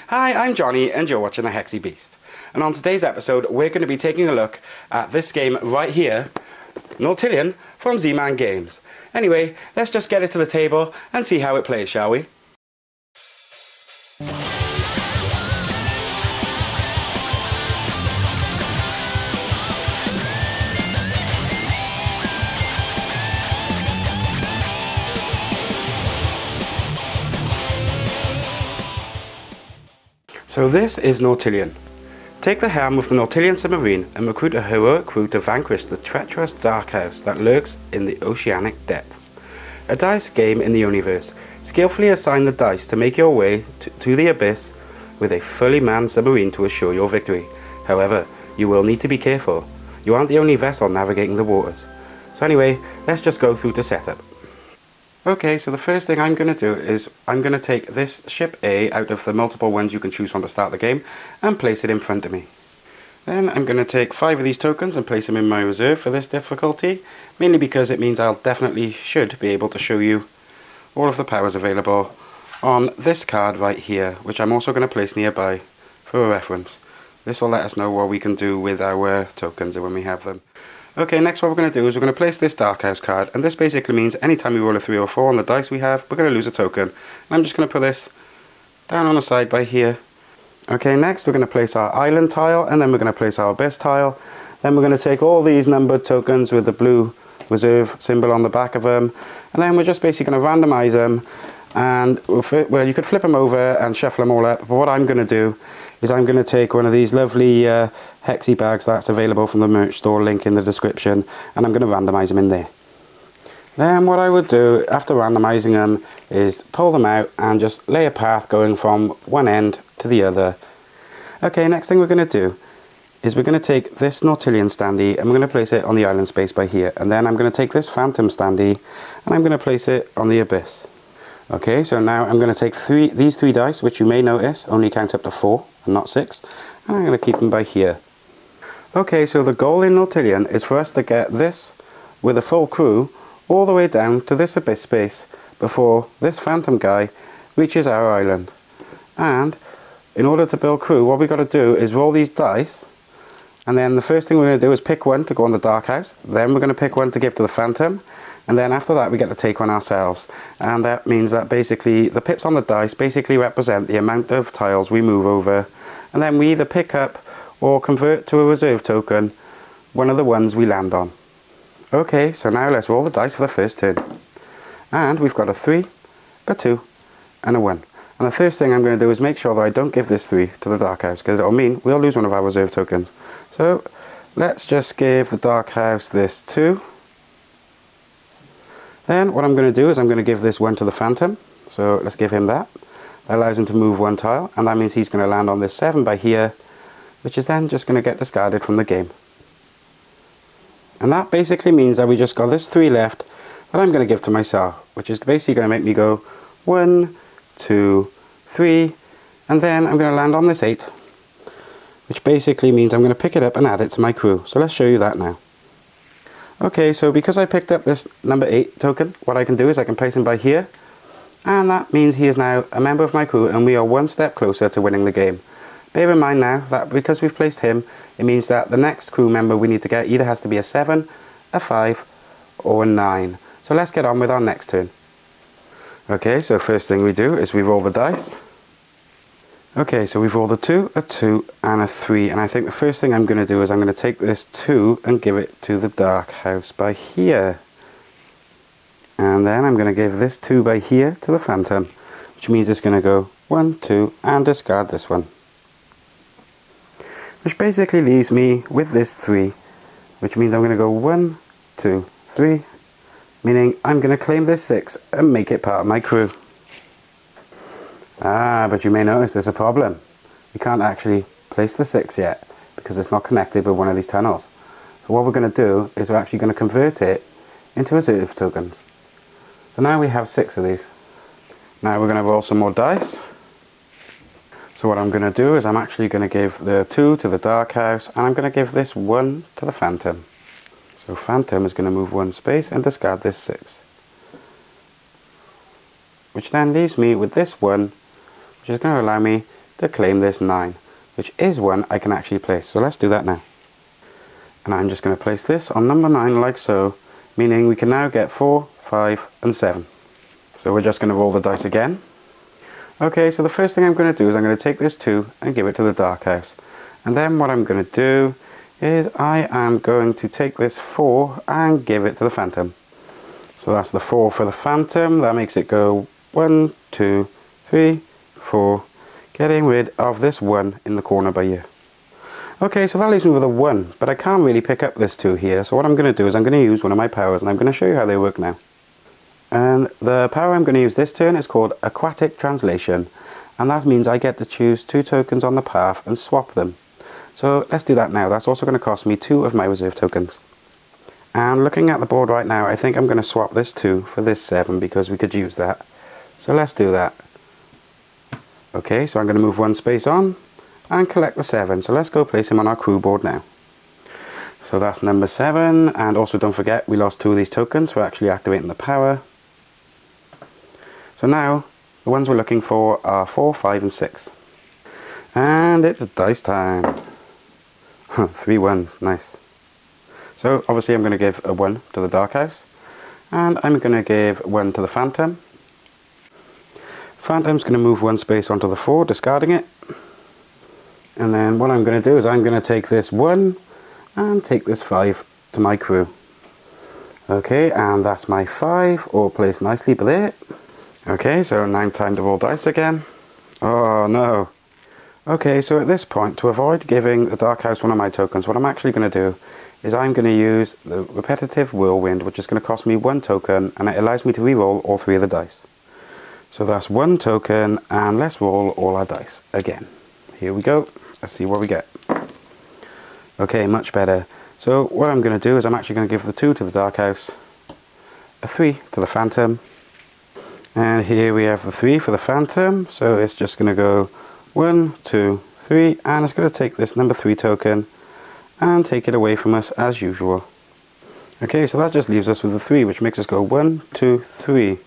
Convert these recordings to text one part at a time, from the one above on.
Hi, I'm Johnny and you're watching the Hexy Beast. And on today's episode we're going to be taking a look at this game right here, Nautilion from Z-Man Games. Anyway, let's just get it to the table and see how it plays, shall we? So this is Nautilion. Take the helm of the Nautilion submarine and recruit a heroic crew to vanquish the treacherous dark house that lurks in the oceanic depths. A dice game in the universe. Skillfully assign the dice to make your way to the abyss with a fully manned submarine to assure your victory. However, you will need to be careful. You aren't the only vessel navigating the waters. So anyway, let's just go through to setup. Okay, so the first thing I'm going to do is I'm going to take this ship A out of the multiple ones you can choose from to start the game and place it in front of me. Then I'm going to take 5 of these tokens and place them in my reserve for this difficulty, mainly because it means I'll definitely should be able to show you all of the powers available on this card right here, which I'm also going to place nearby for a reference. This will let us know what we can do with our tokens when we have them. Okay, next what we're going to do is we're going to place this Dark House card, and this basically means anytime we roll a 3 or 4 on the dice we have, we're going to lose a token. And I'm just going to put this down on the side by here. Okay, next we're going to place our island tile, and then we're going to place our abyss tile. Then we're going to take all these numbered tokens with the blue reserve symbol on the back of them, and then we're just basically going to randomize them. And well, you could flip them over and shuffle them all up, but what I'm going to do is I'm going to take one of these lovely Hexy bags that's available from the merch store, link in the description, and I'm going to randomize them in there. Then what I would do after randomizing them is pull them out and just lay a path going from one end to the other. Okay, next thing we're going to do is we're going to take this Nautilion standee and we're going to place it on the island space by here, and then I'm going to take this Phantom standee and I'm going to place it on the abyss. Okay, so now I'm going to take these 3 dice, which you may notice only count up to 4 and not 6, and I'm going to keep them by here. Okay, so the goal in Nautilion is for us to get this with a full crew all the way down to this abyss space before this Phantom guy reaches our island. And in order to build crew, what we've got to do is roll these dice, and then the first thing we're going to do is pick one to go on the Dark House, then we're going to pick one to give to the Phantom, and then after that we get to take one ourselves. And that means that basically the pips on the dice basically represent the amount of tiles we move over, and then we either pick up or convert to a reserve token one of the ones we land on. Okay, so now let's roll the dice for the first turn. And we've got a 3, a 2 and a 1. And the first thing I'm going to do is make sure that I don't give this 3 to the Dark House, because it'll mean we'll lose one of our reserve tokens. So let's just give the Dark House this 2. Then what I'm going to do is I'm going to give this 1 to the Phantom. So let's give him that. That allows him to move 1 tile, and that means he's going to land on this 7 by here, which is then just going to get discarded from the game. And that basically means that we just got this 3 left that I'm going to give to myself, which is basically going to make me go 1, 2, 3, and then I'm going to land on this 8, which basically means I'm going to pick it up and add it to my crew. So let's show you that now. Okay, so because I picked up this number 8 token, what I can do is I can place him by here, and that means he is now a member of my crew and we are 1 step closer to winning the game. Bear in mind now that because we've placed him, it means that the next crew member we need to get either has to be a 7, a 5 or a 9. So let's get on with our next turn. Okay, so first thing we do is we roll the dice. Okay, so we've rolled a 2 and a 3, and I think the first thing I'm going to do is I'm going to take this 2 and give it to the Dark House by here. And then I'm going to give this 2 by here to the Phantom, which means it's going to go 1, 2 and discard this one. Which basically leaves me with this 3, which means I'm going to go 1, 2, 3, meaning I'm going to claim this 6 and make it part of my crew. But you may notice there's a problem. We can't actually place the 6 yet because it's not connected with one of these tunnels. So what we're going to do is we're actually going to convert it into reserve tokens. So now we have 6 of these. Now we're going to roll some more dice. So what I'm going to do is I'm actually going to give the 2 to the Dark House, and I'm going to give this 1 to the Phantom. So Phantom is going to move 1 space and discard this 6. Which then leaves me with this 1, which is going to allow me to claim this 9, which is one I can actually place. So let's do that now. And I'm just going to place this on number 9 like so, meaning we can now get 4, 5 and 7. So we're just going to roll the dice again. Okay, so the first thing I'm going to do is I'm going to take this 2 and give it to the dark house. And then what I'm going to do is I am going to take this 4 and give it to the phantom. So that's the 4 for the phantom. That makes it go 1, 2, 3, 4, getting rid of this 1 in the corner by here. Okay, so that leaves me with a 1, but I can't really pick up this 2 here. So what I'm going to do is I'm going to use one of my powers, and I'm going to show you how they work now. And the power I'm going to use this turn is called Aquatic Translation, and that means I get to choose 2 tokens on the path and swap them. So let's do that now. That's also going to cost me 2 of my reserve tokens. And looking at the board right now, I think I'm going to swap this 2 for this 7 because we could use that. So let's do that. Okay, so I'm going to move 1 space on and collect the 7. So let's go place him on our crew board now. So that's number 7, and also don't forget we lost 2 of these tokens for actually activating the power. So now the ones we're looking for are 4, 5 and 6. And it's dice time. 3 ones, nice. So obviously I'm going to give a 1 to the dark house, and I'm going to give 1 to the phantom. Phantom's going to move 1 space onto the 4, discarding it. And then what I'm going to do is I'm going to take this 1 and take this 5 to my crew. Okay, and that's my 5, all placed nicely there. Okay, so now time to roll dice again. Oh no. Okay, so at this point, to avoid giving the dark house one of my tokens, what I'm actually going to do is I'm going to use the repetitive whirlwind, which is going to cost me 1 token, and it allows me to re-roll all 3 of the dice. So that's 1 token, and let's roll all our dice again. Here we go. Let's see what we get. Okay, much better. So what I'm going to do is I'm actually going to give the 2 to the dark house, a 3 to the phantom, and here we have the 3 for the phantom. So it's just going to go 1, 2, 3, and it's going to take this number 3 token and take it away from us as usual. Okay, so that just leaves us with a 3, which makes us go 1, 2, 3,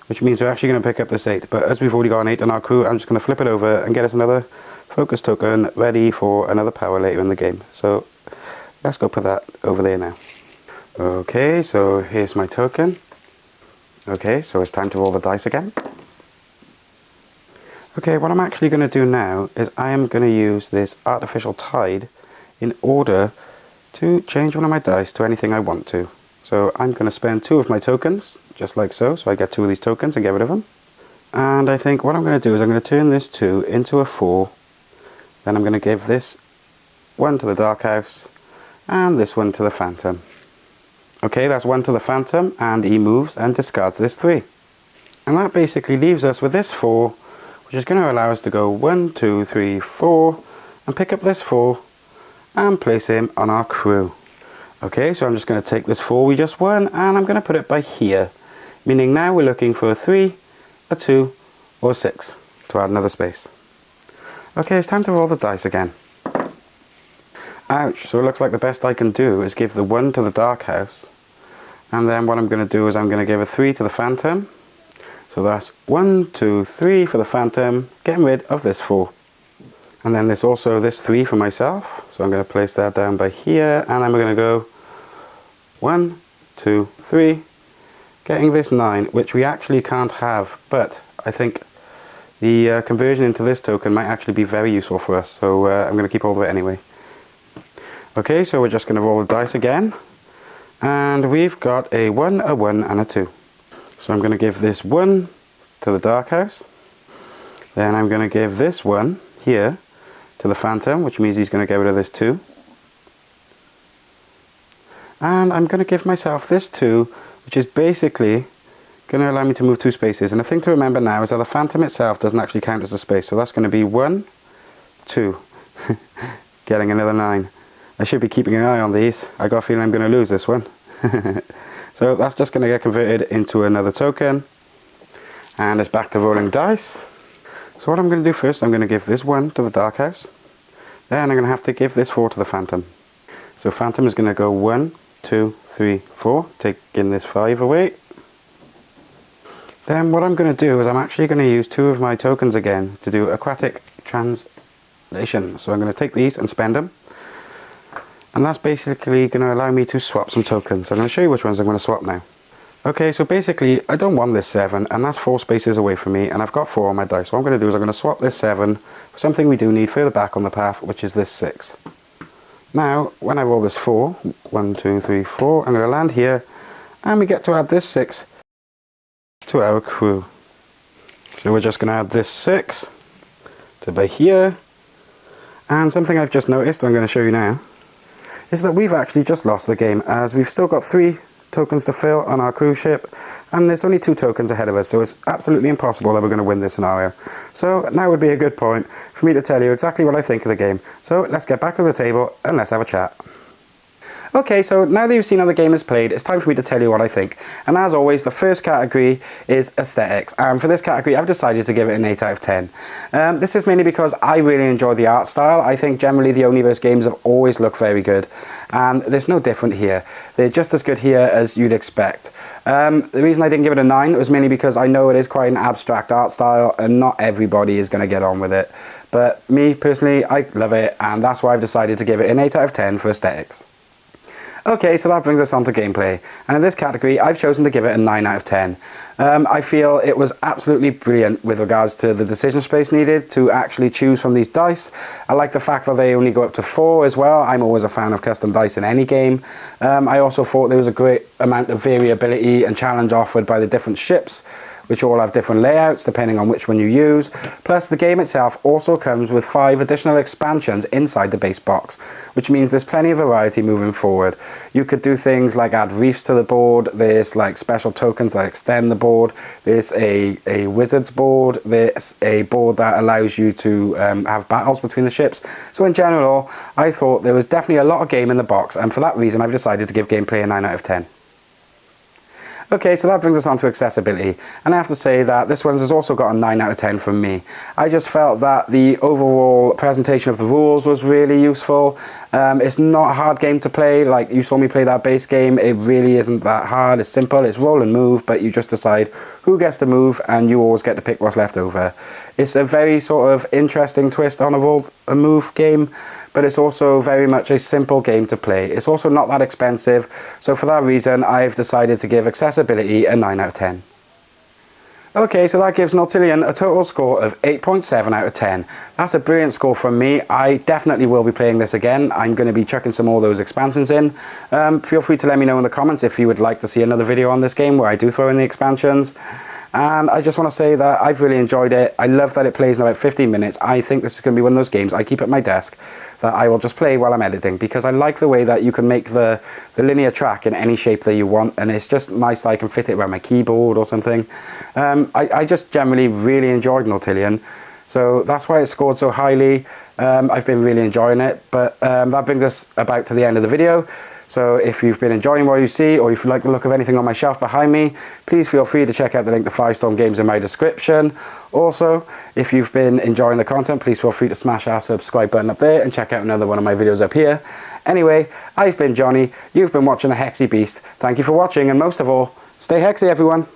which means we're actually going to pick up this 8. But as we've already got an 8 on our crew, I'm just going to flip it over and get us another focus token ready for another power later in the game. So let's go put that over there now. Okay, so here's my token. Okay, so it's time to roll the dice again. Okay, what I'm actually going to do now is I am going to use this artificial tide in order to change one of my dice to anything I want to. So I'm going to spend 2 of my tokens, just like so. So I get 2 of these tokens and get rid of them. And I think what I'm going to do is I'm going to turn this 2 into a 4. Then I'm going to give this 1 to the dark house and this 1 to the phantom. Okay, that's 1 to the phantom, and he moves and discards this 3. And that basically leaves us with this 4, which is going to allow us to go 1, 2, 3, 4, and pick up this 4 and place him on our crew. Okay, so I'm just going to take this 4 we just won, and I'm going to put it by here, meaning now we're looking for a 3, a 2, or a 6 to add another space. Okay, it's time to roll the dice again. Ouch, so it looks like the best I can do is give the 1 to the dark house, and then what I'm going to do is I'm going to give a 3 to the phantom. So that's 1, 2, 3 for the phantom, getting rid of this 4. And then there's also this 3 for myself, so I'm going to place that down by here, and I'm going to go 1, 2, 3, getting this 9, which we actually can't have, but I think the conversion into this token might actually be very useful for us, so I'm going to keep hold of it anyway. Okay, so we're just going to roll the dice again, and we've got a 1, a 1, and a 2. So I'm going to give this 1 to the dark house, then I'm going to give this 1 here to the phantom, which means he's going to get rid of this 2. And I'm going to give myself this 2, which is basically going to allow me to move 2 spaces. And the thing to remember now is that the phantom itself doesn't actually count as a space, so that's going to be 1, 2, getting another 9. I should be keeping an eye on these. I got a feeling I'm going to lose this one. So that's just going to get converted into another token, and it's back to rolling dice. So what I'm going to do first, I'm going to give this 1 to the dark house, then I'm going to have to give this 4 to the phantom. So phantom is going to go 1, 2, 3, 4, taking this 5 away. Then what I'm going to do is I'm actually going to use 2 of my tokens again to do aquatic translation. So I'm going to take these and spend them. And that's basically going to allow me to swap some tokens. So I'm going to show you which ones I'm going to swap now. Okay, so basically I don't want this 7, and that's 4 spaces away from me, and I've got 4 on my dice. So what I'm going to do is I'm going to swap this 7 for something we do need further back on the path, which is this 6. Now, when I roll this 4, 1, 2, 3, 4, I'm going to land here, and we get to add this 6 to our crew. So we're just going to add this 6 to by here, and something I've just noticed, I'm going to show you now, is that we've actually just lost the game, as we've still got 3 tokens to fill on our cruise ship, and there's only 2 tokens ahead of us, so it's absolutely impossible that we're going to win this scenario. So now would be a good point for me to tell you exactly what I think of the game. So let's get back to the table and let's have a chat. Okay, so now that you've seen how the game is played, it's time for me to tell you what I think. And as always, the first category is aesthetics. And for this category, I've decided to give it an 8 out of 10. This is mainly because I really enjoy the art style. I think generally the Universe games have always looked very good. And there's no different here. They're just as good here as you'd expect. The reason I didn't give it a 9 was mainly because I know it is quite an abstract art style and not everybody is going to get on with it. But me, personally, I love it. And that's why I've decided to give it an 8 out of 10 for aesthetics. Okay, so that brings us on to gameplay, and in this category I've chosen to give it a 9 out of 10. I feel it was absolutely brilliant with regards to the decision space needed to actually choose from these dice. I like the fact that they only go up to 4 as well. I'm always a fan of custom dice in any game. I also thought there was a great amount of variability and challenge offered by the different ships, which all have different layouts depending on which one you use. Plus the game itself also comes with 5 additional expansions inside the base box, which means there's plenty of variety moving forward. You could do things like add reefs to the board, there's like special tokens that extend the board, there's a wizard's board, there's a board that allows you to have battles between the ships. So in general, I thought there was definitely a lot of game in the box, and for that reason I've decided to give gameplay a 9 out of 10. Okay, so that brings us on to accessibility, and I have to say that this one has also got a 9 out of 10 from me. I just felt that the overall presentation of the rules was really useful. It's not a hard game to play. Like you saw me play that base game, it really isn't that hard. It's simple, it's roll and move, but you just decide who gets to move and you always get to pick what's left over. It's a very sort of interesting twist on a roll and move game, but it's also very much a simple game to play. It's also not that expensive, so for that reason I've decided to give accessibility a 9 out of 10. Okay, so that gives Nautilion a total score of 8.7 out of 10. That's a brilliant score from me. I definitely will be playing this again. I'm going to be chucking some more of those expansions in. Feel free to let me know in the comments if you would like to see another video on this game where I do throw in the expansions. And I just want to say that I've really enjoyed it. I love that it plays in about 15 minutes. I think this is going to be one of those games I keep at my desk that I will just play while I'm editing, because I like the way that you can make the linear track in any shape that you want, and it's just nice that I can fit it around my keyboard or something. I just generally really enjoyed Nautilion, so that's why it scored so highly. I've been really enjoying it, but that brings us about to the end of the video. So if you've been enjoying what you see, or if you like the look of anything on my shelf behind me, please feel free to check out the link to Firestorm Games in my description. Also, if you've been enjoying the content, please feel free to smash that subscribe button up there and check out another one of my videos up here. Anyway, I've been Johnny, you've been watching the Hexy Beast. Thank you for watching, and most of all, stay Hexy everyone!